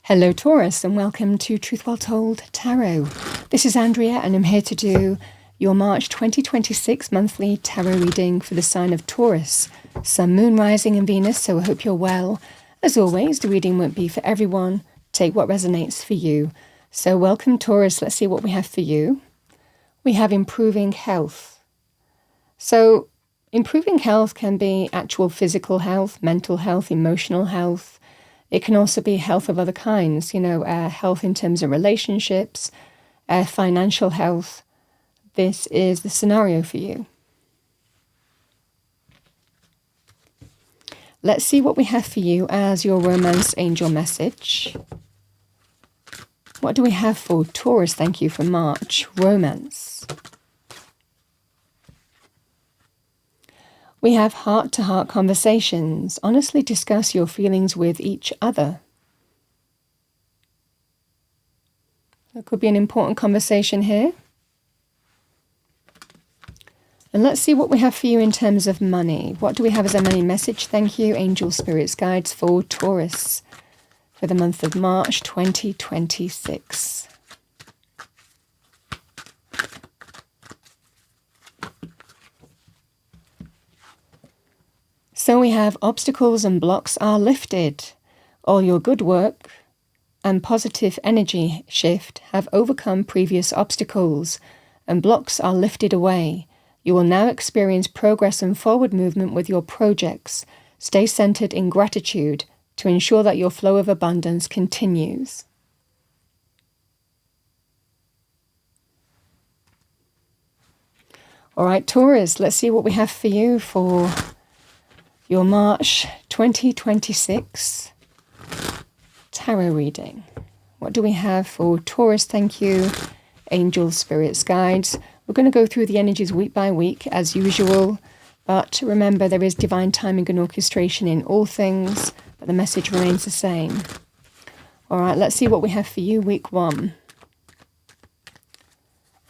Hello Taurus and welcome to Truth Well Told Tarot. This is Andrea and I'm here to do your March 2026 monthly tarot reading for the sign of Taurus, Sun, Moon, Rising and Venus, so I hope you're well. As always, the reading won't be for everyone. Take what resonates for you. So welcome Taurus, let's see what we have for you. We have improving health. So improving health can be actual physical health, mental health, emotional health. It can also be health of other kinds, health in terms of relationships, financial health. This is the scenario for you. Let's see what we have for you as your romance angel message. What do we have for Taurus? Thank you for March. Romance. We have heart-to-heart conversations. Honestly discuss your feelings with each other. That could be an important conversation here. And let's see what we have for you in terms of money. What do we have as a money message? Thank you, angel spirits guides for Taurus for the month of March 2026. So we have obstacles and blocks are lifted. All your good work and positive energy shift have overcome previous obstacles and blocks are lifted away. You will now experience progress and forward movement with your projects. Stay centered in gratitude to ensure that your flow of abundance continues. All right, Taurus, let's see what we have for you for your March 2026 tarot reading. What do we have for Taurus? Thank you, angel spirits guides. We're going to go through the energies week by week as usual, but remember there is divine timing and orchestration in all things, but the message remains the same. All right, let's see what we have for you week 1.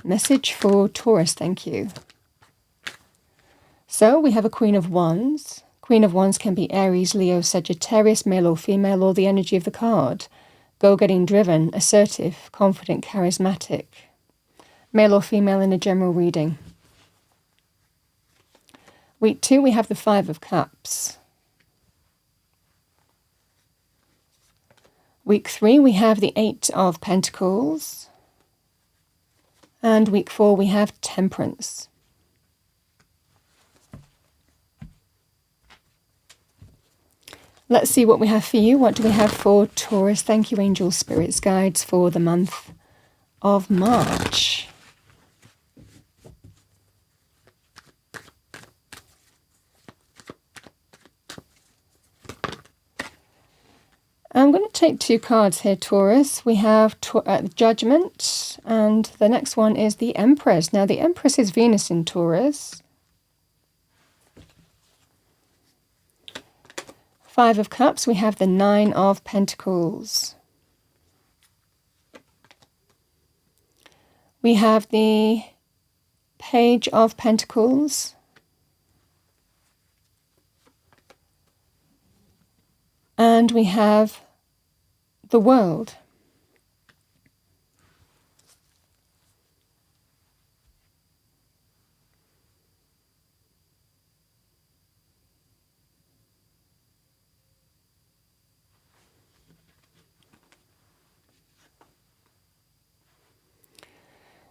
Message for Taurus, thank you. So we have a Queen of Wands. Queen of Wands can be Aries, Leo, Sagittarius, male or female, or the energy of the card. Go-getting, driven, assertive, confident, charismatic. Male or female in a general reading. Week 2, we have the 5 of Cups. Week 3, we have the 8 of Pentacles. And week 4, we have Temperance. Let's see what we have for you. What do we have for Taurus? Thank you, angel spirits guides, for the month of March. I'm going to take 2 cards here, Taurus. We have Judgment, and the next one is the Empress. Now, the Empress is Venus in Taurus. 5 of Cups, we have the 9 of Pentacles. We have the Page of Pentacles. And we have the World.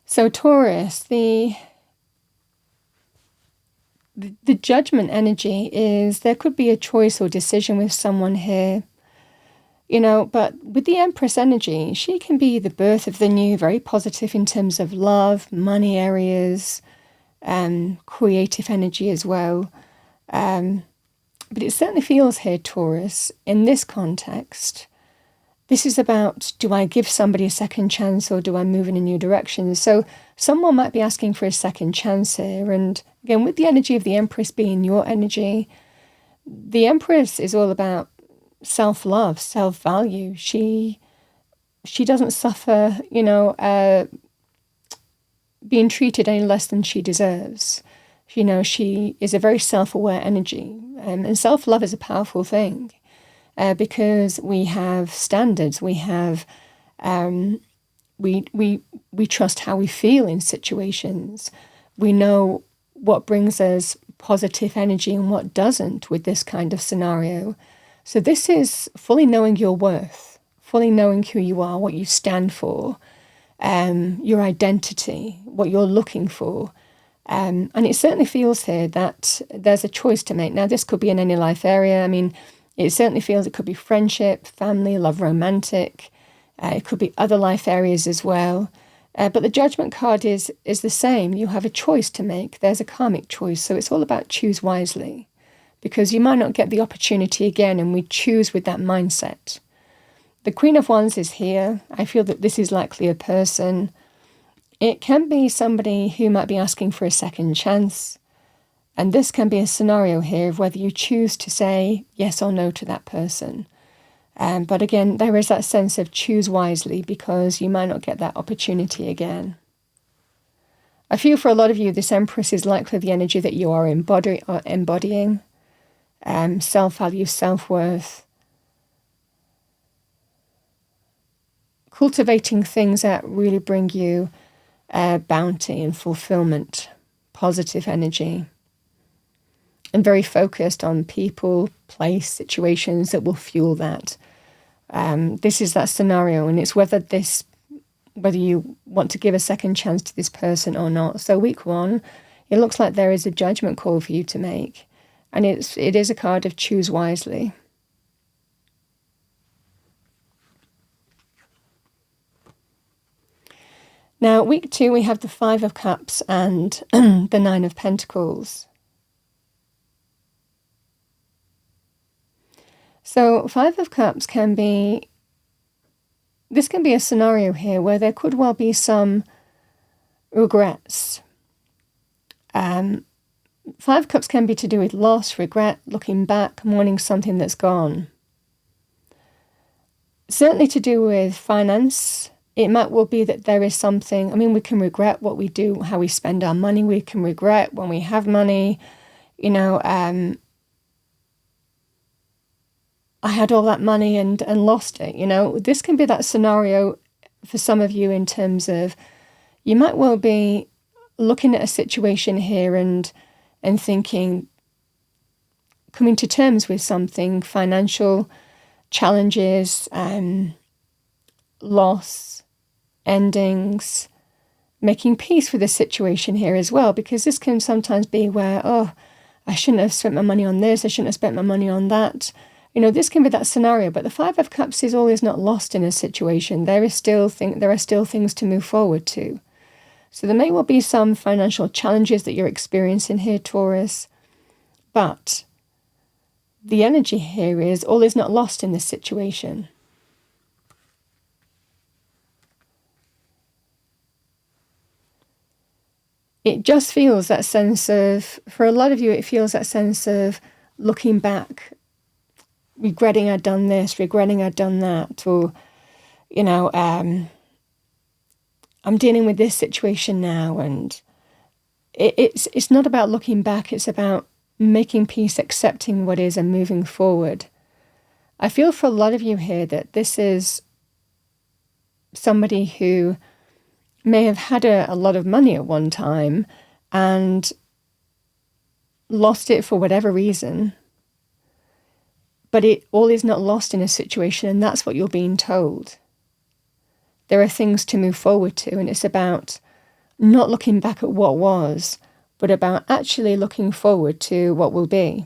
So Taurus, the judgment energy is there could be a choice or decision with someone here, but with the Empress energy, she can be the birth of the new, very positive in terms of love, money areas, creative energy as well. But it certainly feels here, Taurus, in this context, this is about, do I give somebody a second chance or do I move in a new direction? So someone might be asking for a second chance here. And again, with the energy of the Empress being your energy, the Empress is all about self-love, self-value. She doesn't suffer, being treated any less than she deserves. She is a very self-aware energy. And self-love is a powerful thing. because we have standards, we have we trust how we feel in situations. We know what brings us positive energy and what doesn't with this kind of scenario. So this is fully knowing your worth, fully knowing who you are, what you stand for, your identity, what you're looking for. And it certainly feels here that there's a choice to make. Now, this could be in any life area. I mean, it certainly feels it could be friendship, family, love, romantic. It could be other life areas as well. But the Judgment card is the same. You have a choice to make. There's a karmic choice. So it's all about choose wisely, because you might not get the opportunity again, and we choose with that mindset. The Queen of Wands is here. I feel that this is likely a person. It can be somebody who might be asking for a second chance. And this can be a scenario here of whether you choose to say yes or no to that person. But again, there is that sense of choose wisely, because you might not get that opportunity again. I feel for a lot of you, this Empress is likely the energy that you are embodying. Self-value, self-worth. Cultivating things that really bring you bounty and fulfillment, positive energy. And very focused on people, place, situations that will fuel that. This is that scenario, and it's whether you want to give a second chance to this person or not. So week 1, it looks like there is a judgment call for you to make, and it is a card of choose wisely. Now, week 2, we have the 5 of Cups and the 9 of Pentacles. So 5 of Cups can be a scenario here where there could well be some regrets. 5 of Cups can be to do with loss, regret, looking back, mourning something that's gone. Certainly to do with finance. It might well be that there is something, I mean, we can regret what we do, how we spend our money. We can regret when we have money, I had all that money and lost it, This can be that scenario for some of you in terms of you might well be looking at a situation here and thinking, coming to terms with something, financial challenges, loss, endings, making peace with the situation here as well, because this can sometimes be where, I shouldn't have spent my money on this, I shouldn't have spent my money on that. This can be that scenario, but the 5 of Cups is always not lost in a situation. There are still things to move forward to. So there may well be some financial challenges that you're experiencing here, Taurus, but the energy here is all is not lost in this situation. It just feels that sense of, for a lot of you, it feels that sense of looking back, regretting I'd done this, regretting I'd done that, or, I'm dealing with this situation now, and it's not about looking back, it's about making peace, accepting what is, and moving forward. I feel for a lot of you here that this is somebody who may have had a lot of money at one time and lost it for whatever reason. But it all is not lost in a situation, and that's what you're being told. There are things to move forward to, and it's about not looking back at what was, but about actually looking forward to what will be,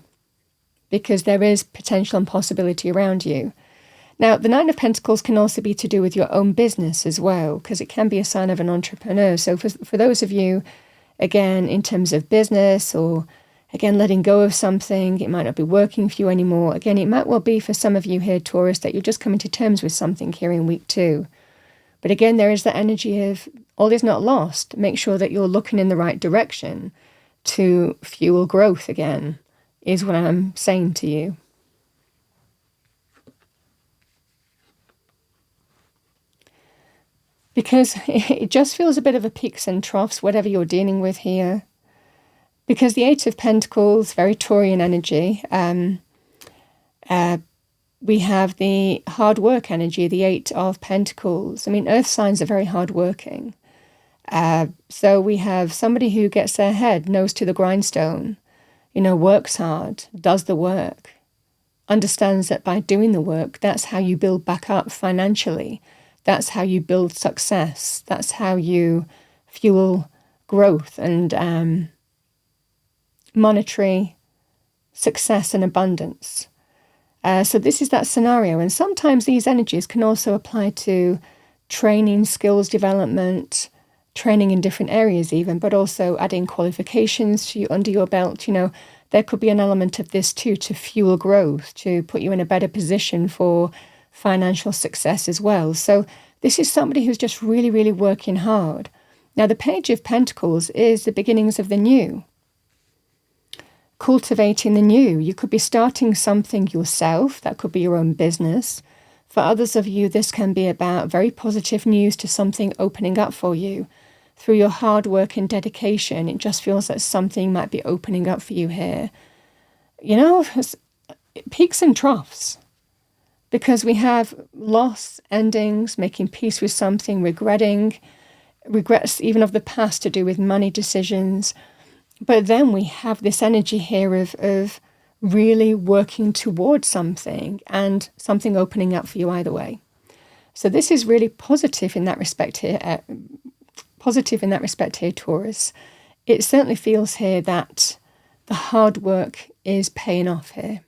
because there is potential and possibility around you. Now, the 9 of Pentacles can also be to do with your own business as well, because it can be a sign of an entrepreneur. So for those of you, again, in terms of business or again, letting go of something, it might not be working for you anymore. Again, it might well be for some of you here, Taurus, that you're just coming to terms with something here in week 2. But again, there is that energy of all is not lost. Make sure that you're looking in the right direction to fuel growth again, is what I'm saying to you. Because it just feels a bit of a peaks and troughs, whatever you're dealing with here. Because the 8 of Pentacles, very Taurian energy, We have the hard work energy, the Eight of Pentacles. I mean, earth signs are very hardworking. So we have somebody who gets their head, nose to the grindstone, works hard, does the work, understands that by doing the work, that's how you build back up financially. That's how you build success. That's how you fuel growth and monetary success and abundance. So this is that scenario. And sometimes these energies can also apply to training, skills development, training in different areas even, but also adding qualifications to you under your belt. There could be an element of this too, to fuel growth, to put you in a better position for financial success as well. So this is somebody who's just really, really working hard. Now, the Page of Pentacles is the beginnings of the new. Cultivating the new. You could be starting something yourself. That could be your own business. For others of you, this can be about very positive news to something opening up for you. Through your hard work and dedication, it just feels that something might be opening up for you here. Peaks and troughs. Because we have loss, endings, making peace with something, regrets even of the past to do with money decisions. But then we have this energy here of really working towards something and something opening up for you either way. So this is really positive in that respect here. Taurus. It certainly feels here that the hard work is paying off here.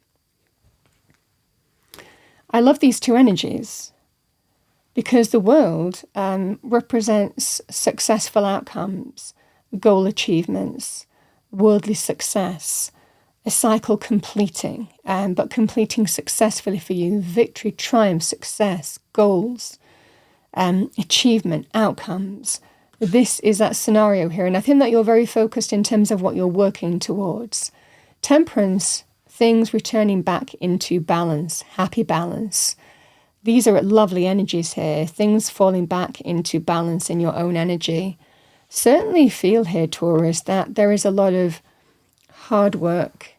I love these two energies because the world represents successful outcomes, goal achievements, worldly success, a cycle completing, but completing successfully for you, victory, triumph, success, goals, achievement, outcomes. This is that scenario here, and I think that you're very focused in terms of what you're working towards. Temperance, things returning back into balance, happy balance. These are lovely energies here, things falling back into balance in your own energy. Certainly feel here, Taurus, that there is a lot of hard work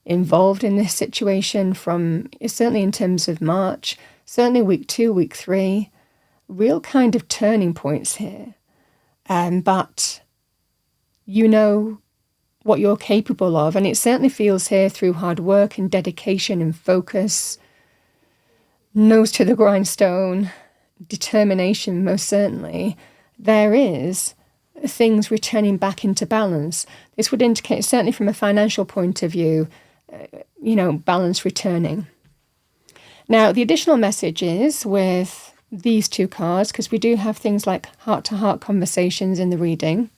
involved in this situation certainly in terms of March, certainly week 2, week 3, real kind of turning points here. But you know what you're capable of, and it certainly feels here through hard work and dedication and focus, nose to the grindstone, determination, most certainly, there is things returning back into balance. This would indicate, certainly from a financial point of view, balance returning. Now, the additional message is with these two cards, because we do have things like heart-to-heart conversations in the reading.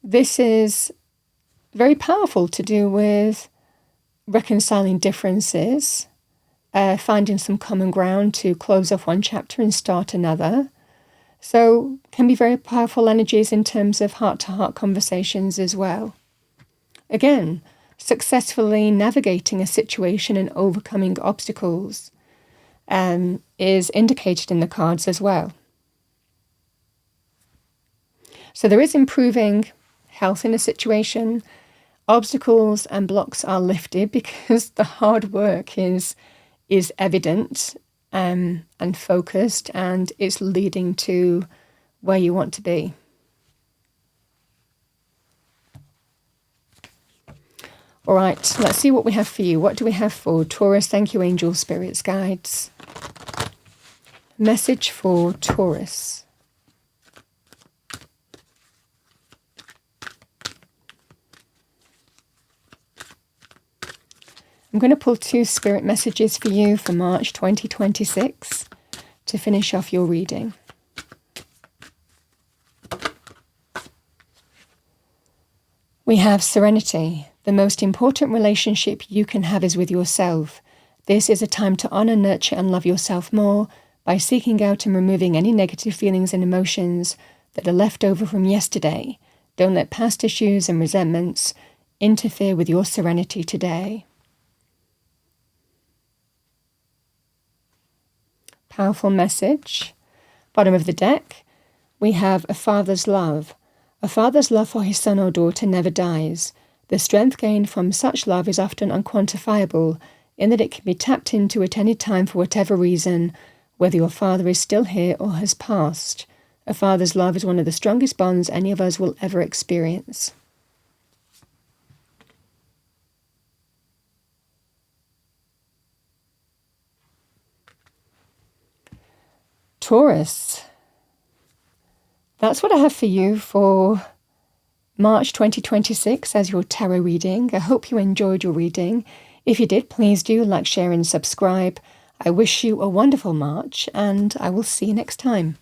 This is very powerful to do with reconciling differences, finding some common ground to close off one chapter and start another. So can be very powerful energies in terms of heart-to-heart conversations as well. Again, successfully navigating a situation and overcoming obstacles is indicated in the cards as well. So there is improving health in a situation. Obstacles and blocks are lifted because the hard work is evident and focused, and it's leading to where you want to be. All right, let's see what we have for you. What do we have for Taurus? Thank you, angels, spirits, guides. Message for Taurus. I'm going to pull 2 spirit messages for you for March 2026 to finish off your reading. We have serenity. The most important relationship you can have is with yourself. This is a time to honor, nurture, and love yourself more by seeking out and removing any negative feelings and emotions that are left over from yesterday. Don't let past issues and resentments interfere with your serenity today. Powerful message. Bottom of the deck, we have a father's love. A father's love for his son or daughter never dies. The strength gained from such love is often unquantifiable. in that it can be tapped into at any time for whatever reason, whether your father is still here or has passed. A father's love is one of the strongest bonds any of us will ever experience. Taurus, that's what I have for you for March 2026 as your tarot reading. I hope you enjoyed your reading. If you did, please do like, share and subscribe. I wish you a wonderful March, and I will see you next time.